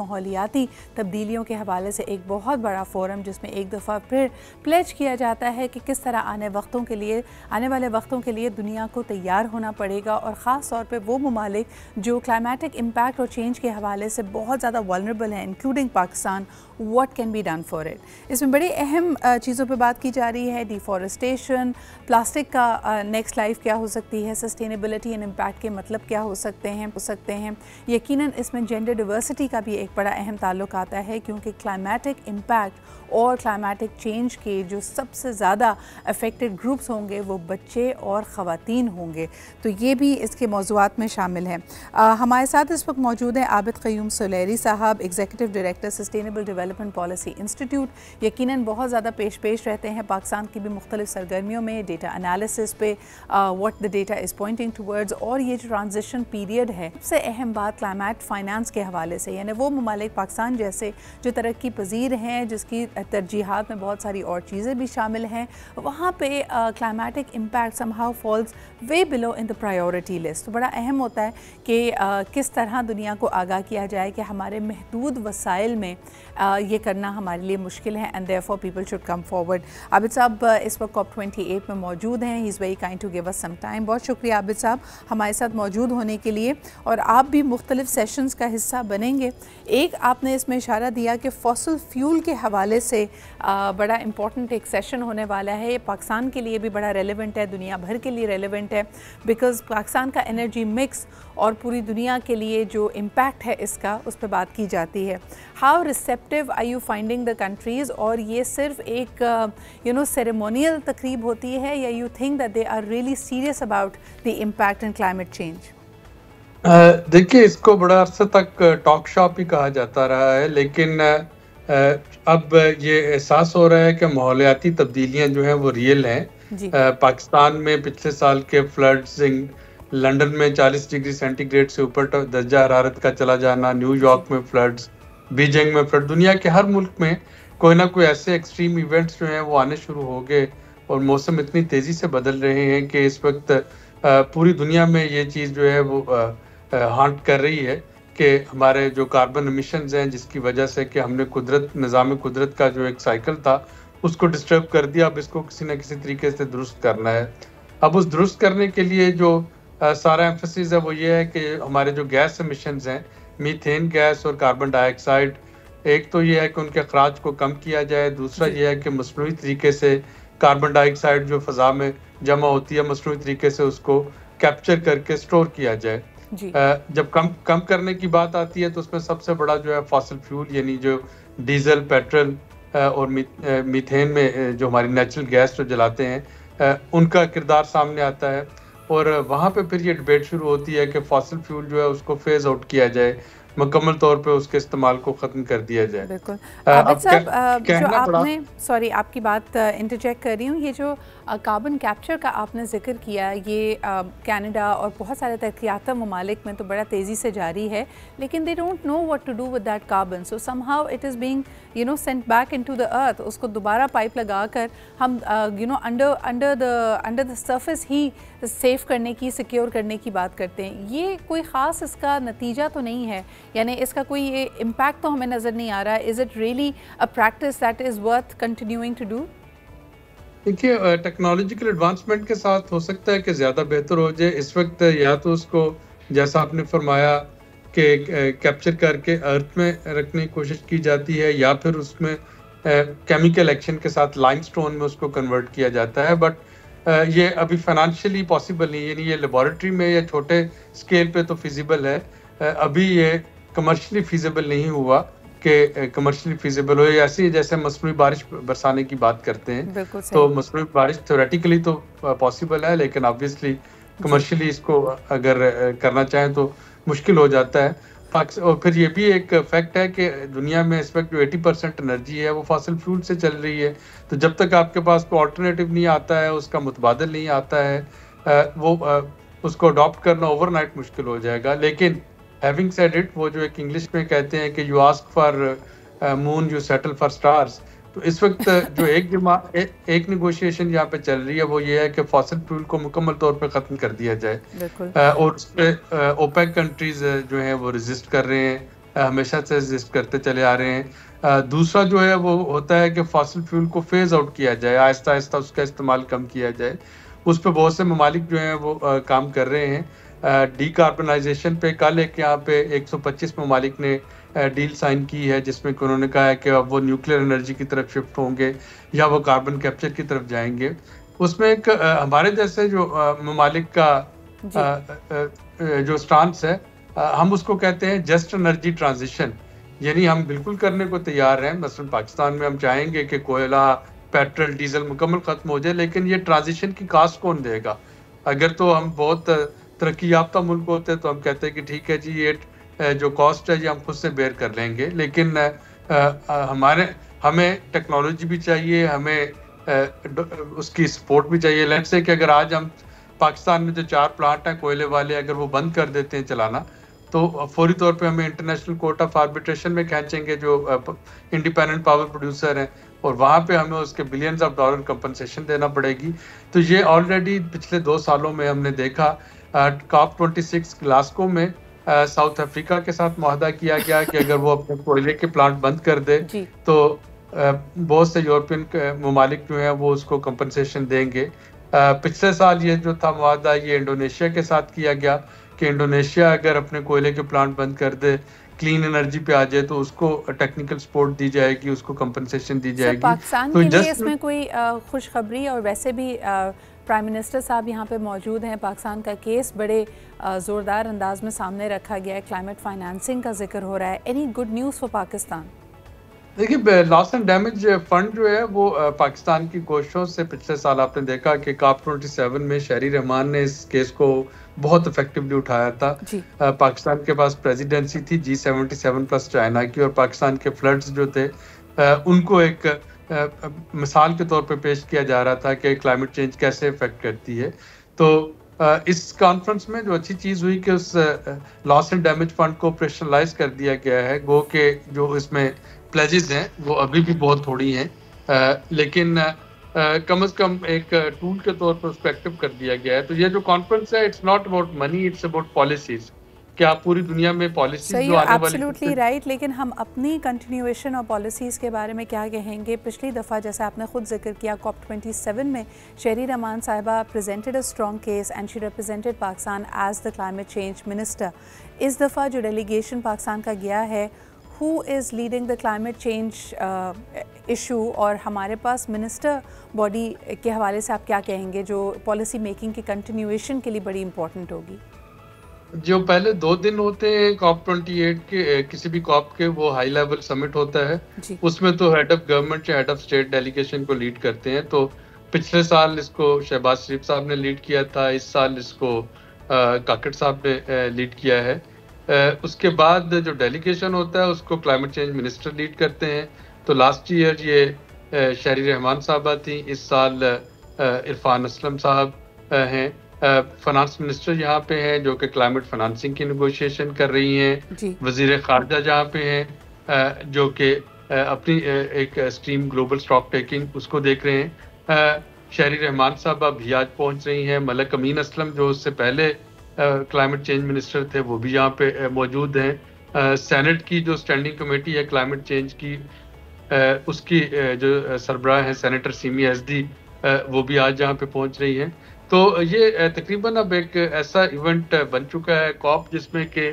माहौलियाती तब्दीलियों के हवाले से एक बहुत बड़ा फोरम जिसमें एक दफ़ा फिर प्लेज किया जाता है कि किस तरह आने वाले वक्तों के लिए दुनिया को तैयार होना पड़ेगा और ख़ास तौर पे वो ममालिक जो क्लाइमेटिक इम्पैक्ट और चेंज के हवाले से बहुत ज़्यादा वल्नरेबल हैं including Pakistan, what can be done for it. इसमें बड़ी अहम चीज़ों पे बात की जा रही है, डिफॉरेस्टेशन, प्लास्टिक का नेक्स्ट लाइफ क्या हो सकती है, सस्टेनेबिलिटी एंड इम्पैक्ट के मतलब क्या हो सकते हैं। यकीनन इसमें जेंडर डिवर्सिटी का भी एक बड़ा अहम ताल्लुक आता है क्योंकि क्लाइमेटिक इम्पैक्ट और क्लाइमेटिक चेंज के जो सबसे ज़्यादा अफेक्टेड ग्रुप्स होंगे वो बच्चे और ख़वातीन होंगे, तो ये भी इसके मौज़ूआत में शामिल हैं। हमारे साथ इस वक्त मौजूद हैं आबिद क़य्यूम सुलेरी साहब, executive director sustainable development policy institute. यकीनन बहुत ज़्यादा पेश रहते हैं पाकिस्तान की भी मुख्तलिफ सरगर्मियों में, डेटा एनालिसिस पे, what the data is pointing towards, और ये जो ट्रांजिशन पीरियड है सबसे अहम बात क्लाइमेट फाइनेंस के हवाले से, यानी वो ममालिक पाकिस्तान जैसे जो तरक्की पजीर हैं जिसकी तरजीहात में बहुत सारी और चीज़ें भी शामिल हैं, वहाँ पे climatic impact somehow falls way below in the priority list. तो बड़ा अहम होता है कि किस तरह दुनिया को आगाह किया जाए कि हमारे महदूद वसाइल में ये करना हमारे लिए मुश्किल है and therefore people should come forward. Abid साहब इस वक्त COP28 में मौजूद हैं, he is very kind to give us some time. बहुत शुक्रिया आबिद साहब हमारे साथ मौजूद होने के लिए, और आप भी मुख्तलिफ सेशंस का हिस्सा बनेंगे। एक आपने इसमें इशारा दिया कि फॉसिल फ्यूल के हवाले से बड़ा इम्पॉर्टेंट एक सेशन होने वाला है, ये पाकिस्तान के लिए भी बड़ा रेलेवेंट है, दुनिया भर के लिए रेलेवेंट है, बिकॉज़ पाकिस्तान का एनर्जी मिक्स और पूरी दुनिया के लिए जो इम्पैक्ट है इसका, उस पर बात की जाती है। How receptive are you finding the countries, और ये सिर्फ एक सेरेमोनियल तकरीब होती है या you think that they are really serious about the impact in climate change? देखिए, इसको बड़ा अरसे तक टॉक शॉप ही कहा जाता रहा है, लेकिन अब ये एहसास हो रहा है कि माहौलियाती तब्दीलियां जो हैं वो रियल हैं। पाकिस्तान में पिछले साल के फ्लड्स, लंदन में 40 डिग्री सेंटीग्रेड से ऊपर दर्जा हरारत का चला जाना, न्यूयॉर्क में फ्लड्स, बीजिंग में फ्लड, दुनिया के हर मुल्क में कोई ना कोई ऐसे एक्सट्रीम इवेंट्स जो हैं वो आने शुरू हो गए और मौसम इतनी तेज़ी से बदल रहे हैं कि इस वक्त पूरी दुनिया में ये चीज़ जो है वो हांट कर रही है कि हमारे जो कार्बन एमिशंस हैं, जिसकी वजह से कि हमने निज़ाम कुदरत का जो एक साइकिल था उसको डिस्टर्ब कर दिया, अब इसको किसी न किसी तरीके से दुरुस्त करना है। अब उस दुरुस्त करने के लिए जो सारा एम्फसिस है वो ये है कि हमारे जो गैस एमिशंस हैं, मीथेन गैस और कार्बन डाइऑक्साइड, एक तो ये है कि उनके अखराज को कम किया जाए, दूसरा ये है कि मसनूई तरीके से कार्बन डाइऑक्साइड जो फ़ज़ा में जमा होती है, मसनूई तरीके से उसको कैप्चर करके स्टोर किया जाए। जब कम करने की बात आती है तो उसमें सबसे बड़ा जो है फॉसिल फ्यूल, यानी जो डीजल, पेट्रोल और मीथेन में जो हमारी नेचुरल गैस जो जलाते हैं, उनका किरदार सामने आता है। और वहाँ पे फिर ये डिबेट शुरू होती है कि फॉसिल फ्यूल जो है उसको फेज आउट किया जाए, मुकम्मल तौर पे उसके इस्तेमाल को ख़त्म कर दिया जाए। बिल्कुल। आबिद साहब, जो आपने, सॉरी आपकी बात इंटरजेक्ट कर रही हूँ, ये जो कार्बन कैप्चर का आपने जिक्र किया, ये कनाडा और बहुत सारे तरक्याता ममालिक में तो बड़ा तेज़ी से जारी है, लेकिन they don't know what to do with that carbon, so somehow it is being sent back into the earth. उसको दोबारा पाइप लगाकर हम अंडर द सरफेस ही सेफ करने की, सिक्योर करने की बात करते हैं। ये कोई ख़ास इसका नतीजा तो नहीं है, यानी इसका कोई ये इम्पैक्ट तो हमें नज़र नहीं आ रहा है। Is it really a practice that is worth continuing to do? देखिए, टेक्नोलॉजिकल एडवांसमेंट के साथ हो सकता है कि ज़्यादा बेहतर हो जाए। इस वक्त या तो उसको, जैसा आपने फरमाया, कि कैप्चर करके अर्थ में रखने की कोशिश की जाती है, या फिर उसमें केमिकल एक्शन के साथ लाइमस्टोन में उसको कन्वर्ट किया जाता है। बट ये अभी फाइनेंशियली पॉसिबल नहीं, यानी ये लेबॉरेटरी में या छोटे स्केल पे तो फिजिबल है, अभी ये कमर्शियली फिजिबल नहीं हुआ कि कमर्शियली फिजिबल हो। ऐसे जैसे मसनूई बारिश बरसाने की बात करते हैं, तो मसनूई बारिश थ्योरेटिकली तो पॉसिबल है, लेकिन ऑब्वियसली कमर्शियली इसको अगर करना चाहें तो मुश्किल हो जाता है। और फिर ये भी एक फैक्ट है कि दुनिया में इस वक्त जो 80% एनर्जी है वो फॉसिल फ्यूल से चल रही है, तो जब तक आपके पास कोई ऑल्टरनेटिव नहीं आता है, उसका मुतबादिल नहीं आता है, उसको अडॉप्ट करना ओवरनाइट मुश्किल हो जाएगा। लेकिन हैविंग सेड इट, वो जो एक इंग्लिश में कहते हैं कि you ask for moon, you settle for stars, तो इस वक्त जो एक नेगोशिएशन यहाँ पे चल रही है वो ये है कि फॉसिल फ्यूल को मुकम्मल तौर पे ख़त्म कर दिया जाए, और उस पर ओपेक कंट्रीज जो हैं वो रेजिस्ट कर रहे हैं, हमेशा से एग्जिस्ट करते चले आ रहे हैं। दूसरा जो है वो होता है कि फॉसिल फ्यूल को फेज आउट किया जाए, आहिस्ता आहिस्ता उसका इस्तेमाल कम किया जाए। उस पर बहुत से ममालिक जो हैं वो काम कर रहे हैं। डीकार्बनाइजेशन पे कल एक यहाँ पे 125 ममालिक ने डील साइन की है, जिसमें कि उन्होंने कहा है कि अब वो न्यूक्लियर एनर्जी की तरफ शिफ्ट होंगे या वो कार्बन कैप्चर की तरफ जाएंगे। उसमें एक हमारे जैसे जो ममालिक का जो स्टांस है, हम उसको कहते हैं जस्ट एनर्जी ट्रांजिशन, यानी हम बिल्कुल करने को तैयार हैं। मसलन पाकिस्तान में हम चाहेंगे कि कोयला, पेट्रोल, डीजल मुकम्मल खत्म हो जाए, लेकिन ये ट्रांजिशन की कास्ट कौन देगा? अगर तो हम बहुत तरक्की याफ्ता मुल्क होते तो हम कहते हैं कि ठीक है जी, ये जो कॉस्ट है ये हम खुद से बेयर कर लेंगे, लेकिन हमें टेक्नोलॉजी भी चाहिए, हमें उसकी सपोर्ट भी चाहिए। लेट्स से कि अगर आज हम पाकिस्तान में जो 4 प्लांट हैं कोयले वाले, अगर वो बंद कर देते हैं चलाना, तो फौरी तौर पे हमें इंटरनेशनल कोर्ट ऑफ आर्बिट्रेशन में खींचेंगे जो इंडिपेंडेंट पावर प्रोड्यूसर हैं, और वहाँ पे हमें उसके बिलियंस ऑफ डॉलर कंपनसेशन देना पड़ेगी। तो ये ऑलरेडी पिछले 2 सालों में हमने देखा। COP26 ग्लासगो में साउथ अफ्रीका के साथ मुआहदा किया गया कि अगर वो अपने कोयले के प्लांट बंद कर दे तो बहुत से यूरोपियन ममालिक जो हैं वो उसको कंपनसेशन देंगे। पिछले साल ये जो था मुआहदा, ये इंडोनेशिया के साथ किया गया कि इंडोनेशिया अगर अपने कोयले के प्लांट बंद कर दे, क्लीन एनर्जी पे आ जाए, तो उसको टेक्निकल सपोर्ट दी जाएगी, उसको कंपनसेशन दी जाएगी। पाकिस्तान के लिए इसमें कोई खुशखबरी, और वैसे भी प्राइम मिनिस्टर साहब यहाँ पे मौजूद हैं, पाकिस्तान का केस बड़े ज़ोरदार अंदाज में सामने रखा गया है, क्लाइमेट फाइनेंसिंग का जिक्र हो रहा है। Any good news for Pakistan? देखिए, लॉस एंड डैमेज फंड जो है वो पाकिस्तान की कोशिशों से पिछले साल आपने देखा कि COP27 में शहरी रहमान ने इस केस को बहुत इफेक्टिवली उठाया था। पाकिस्तान के पास प्रेसिडेंसी थी G77 प्लस चाइना की, और पाकिस्तान के फ्लड्स जो थे उनको एक मिसाल के तौर पे पेश किया जा रहा था कि क्लाइमेट चेंज कैसे इफेक्ट करती है। तो इस कॉन्फ्रेंस में जो अच्छी चीज़ हुई कि उस लॉस एंड डैमेज फंड को ऑपरेशनलाइज कर दिया गया है। गो के जो इसमें प्लेजेस हैं वो अभी भी बहुत थोड़ी हैं, लेकिन कम से कम एक टूल के तौर पर उसको एक्टिव कर दिया गया है। तो ये जो कॉन्फ्रेंस है, it's not about money, it's about policies. क्या पूरी दुनिया में पॉलिसीज जो आने वाली, एब्सोल्युटली राइट। लेकिन हम अपनी कंटिन्यूएशन और पॉलिसीज़ के बारे में क्या कहेंगे? पिछली दफ़ा जैसे आपने खुद जिक्र किया, COP27 में शहरी रहमान साहिबा presented a strong case and she represented Pakistan as the climate change minister. इस दफ़ा जो डेलीगेशन पाकिस्तान का गया है, who is leading the climate change issue, और हमारे पास मिनिस्टर बॉडी के हवाले से आप क्या कहेंगे जो पॉलिसी मेकिंग की कंटिन्यूएशन के लिए बड़ी इंपॉर्टेंट होगी? जो पहले 2 दिन होते हैं COP28 के, किसी भी COP के, वो हाई लेवल समिट होता है। उसमें तो हेड ऑफ गवर्नमेंट या हेड ऑफ स्टेट डेलीगेशन को लीड करते हैं। तो पिछले साल इसको शहबाज शरीफ साहब ने लीड किया था, इस साल इसको काकड़ साहब ने लीड किया है। उसके बाद जो डेलीगेशन होता है उसको क्लाइमेट चेंज मिनिस्टर लीड करते हैं। तो लास्ट ईयर ये शहरी रहमान साहबा थी, इस साल इरफान असलम साहब हैं। फाइनेंस मिनिस्टर यहाँ पे हैं जो कि क्लाइमेट फाइनेंसिंग की नेगोशिएशन कर रही हैं। वजीर खारजा जहाँ पे हैं जो कि अपनी एक स्ट्रीम ग्लोबल स्टॉक टेकिंग उसको देख रहे हैं। शहरी रहमान साहब अभी आज पहुँच रही हैं। मलक अमीन असलम जो उससे पहले क्लाइमेट चेंज मिनिस्टर थे वो भी यहाँ पे मौजूद हैं। सेनेट की जो स्टैंडिंग कमेटी है क्लाइमेट चेंज की, उसकी जो सरबराह हैं सेनेटर सीमी एसडी, वो भी आज यहाँ पे पहुँच रही हैं। तो ये तकरीबन अब एक ऐसा इवेंट बन चुका है COP, जिसमें कि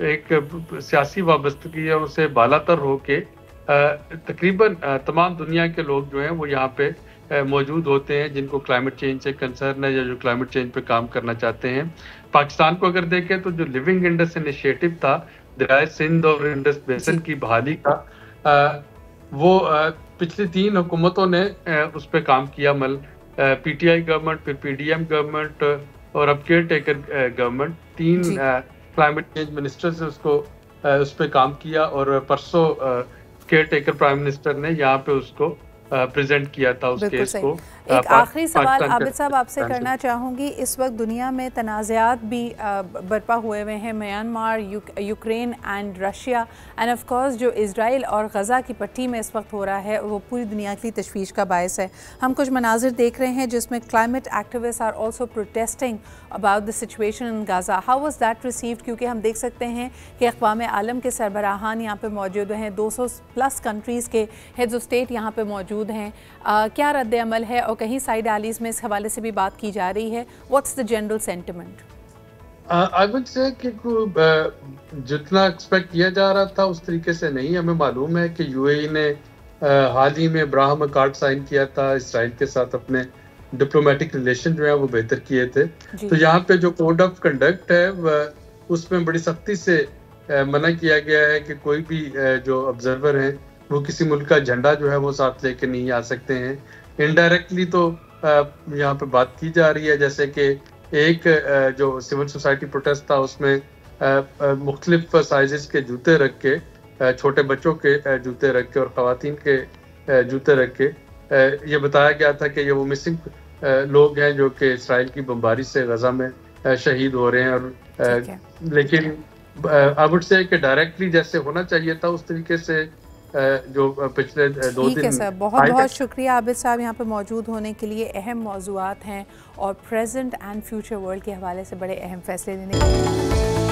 एक सियासी वाबस्तगी है उसे बालातर होके तकरीबन तमाम दुनिया के लोग जो हैं वो यहाँ पे मौजूद होते हैं, जिनको क्लाइमेट चेंज से कंसर्न है या जो क्लाइमेट चेंज पे काम करना चाहते हैं। पाकिस्तान को अगर देखें तो जो लिविंग इंडस इनिशिएटिव था दरियाए सिंध और इंडस बेसिन की बहाली का, वो पिछली 3 हुकूमतों ने उस पर काम किया। PTI गवर्नमेंट, फिर PDM गवर्नमेंट और अब care taker government, 3 climate change minister से उस पर काम किया। और परसों केयर टेकर प्राइम मिनिस्टर ने यहाँ पे उसको प्रेजेंट किया था उस केस को। एक आखिरी सवाल आबिद साहब आपसे पाकिस्तान करना चाहूँगी, इस वक्त दुनिया में तनाज़ात भी बरपा हुए हुए हैं, Myanmar, Ukraine and Russia end of course जो इजराइल और गज़ा की पट्टी में इस वक्त हो रहा है वो पूरी दुनिया के लिए तशवीश का बायस है। हम कुछ मनाजिर देख रहे हैं जिसमें climate activist are also protesting about the situation in Gaza. How was that received? क्योंकि हम देख सकते हैं कि अक़वाम आलम के सरबराहान यहाँ पे मौजूद हैं, 200+ कंट्रीज़ के हेड्स ऑफ स्टेट यहाँ पे मौजूद हैं। क्या रद्द अमल है? और कहीं साइड आलीज में इस हवाले से भी बात की जा रही है। What's the general sentiment? I would say कि जितना एक्सपेक्ट किया जा रहा था उस तरीके से नहीं। हमें मालूम है कि यूएई ने हाल ही में अब्राहम अकॉर्ड साइन किया था इसराइल के साथ, अपने डिप्लोमेटिक रिलेशन जो है वो बेहतर किए थे। तो यहाँ पे जो कोड ऑफ कंडक्ट है उसमें बड़ी सख्ती से मना किया गया है कि कोई भी जो ऑब्जर्वर हैं वो किसी मुल्क का झंडा जो है वो साथ लेके नहीं आ सकते हैं। इनडायरेक्टली तो यहाँ पे बात की जा रही है, जैसे कि एक जो सिविल सोसाइटी प्रोटेस्ट था उसमें मुख्तलिफ साइजेस के जूते रख के, छोटे बच्चों के जूते रख के और ख़वातीन के जूते रख के ये बताया गया था कि ये वो मिसिंग लोग हैं जो कि इसराइल की बमबारी से गजा में शहीद हो रहे हैं। और लेकिन आई वुड से कि डायरेक्टली जैसे होना चाहिए था उस तरीके से जो पिछले 2 दिन। ठीक है सर, बहुत बहुत शुक्रिया आबिद साहब यहाँ पे मौजूद होने के लिए। अहम मौज़ूआत हैं और प्रेजेंट एंड फ्यूचर वर्ल्ड के हवाले से बड़े अहम फैसले लेने के लिए।